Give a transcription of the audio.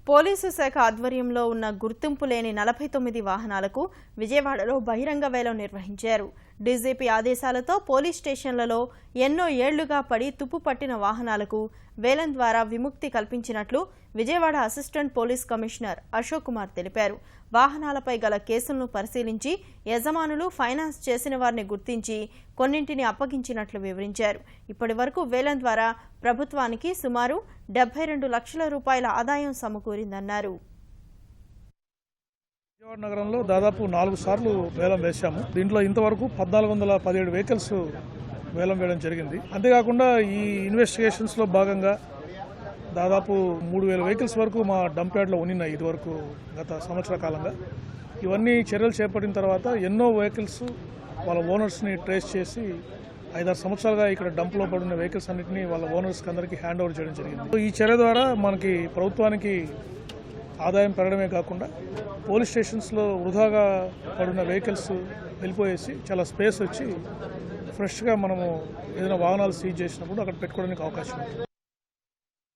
Police శాఖ ఆధ్వర్యంలో ఉన్న గుర్తింపు లేని 49 వాహనాలకు విజయవాడలో బహిరంగ వేలం నిర్వహించారు. డీజీపీ ఆదేశాలతో పోలీస్ స్టేషన్లలో ఎన్నో ఏళ్లుగా పడి తుప్పుపట్టిన వాహనాలకు వేలం ద్వారా విముక్తి కల్పించినట్లు Vijayawada assistant police commissioner Ashok Kumar తెలిపారు. వాహనాలపై గల కేసులను పరిశీలించి యజమానులు ఫైనాన్స్ చేసిన వారిని గుర్తించి కొన్నింటిని అప్పగించినట్లు వివరించారు. ఇప్పటివరకు వేలం ద్వారా ప్రభుత్వానికి సుమారు 72 లక్షల రూపాయల ఆదాయం సమకూరిందన్నారు. విజయవాడ నగరంలో దాదాపు 4 సార్లు వేలం వేశాము. దీంట్లో ఇంతవరకు 1417 వెహికల్స్ వేలం వేయడం జరిగింది. అంతేకాకుండా ఈ ఇన్వెస్టిగేషన్స్లో భాగంగా దాదాపు 3000 వెహికల్స్ వరకు మా డంప్ యార్డ్లో ఉన్నాయి. ఇదివరకు గత సంవత్సర కాలంగా ఇవన్నీ చర్యలు చేపట్టిన తర్వాత ఎన్నో వెహికల్స్ వాళ్ళ ఓనర్స్ని ట్రేస్ చేసి 5-6 సంవత్సరాలుగా ఇక్కడ డంప్లో పడిన వెహికల్స్ అన్నింటినీ వాళ్ళ ఓనర్స్కి అందరికీ హ్యాండ్ ఓవర్ చేయడం జరిగింది. ఈ చర్య ద్వారా మనకి ప్రభుత్వానికి ఆదాయం పెరగడమే కాకుండా పోలీస్ స్టేషన్స్లో వృధాగా పడిన వెహికల్స్ వెళ్ళిపోయేసి చాలా స్పేస్ వచ్చి ఫ్రెష్గా మనము ఏదైనా వాహనాలు సీజ్ చేసినప్పుడు అక్కడ పెట్టుకోవడానికి అవకాశం ఉంది.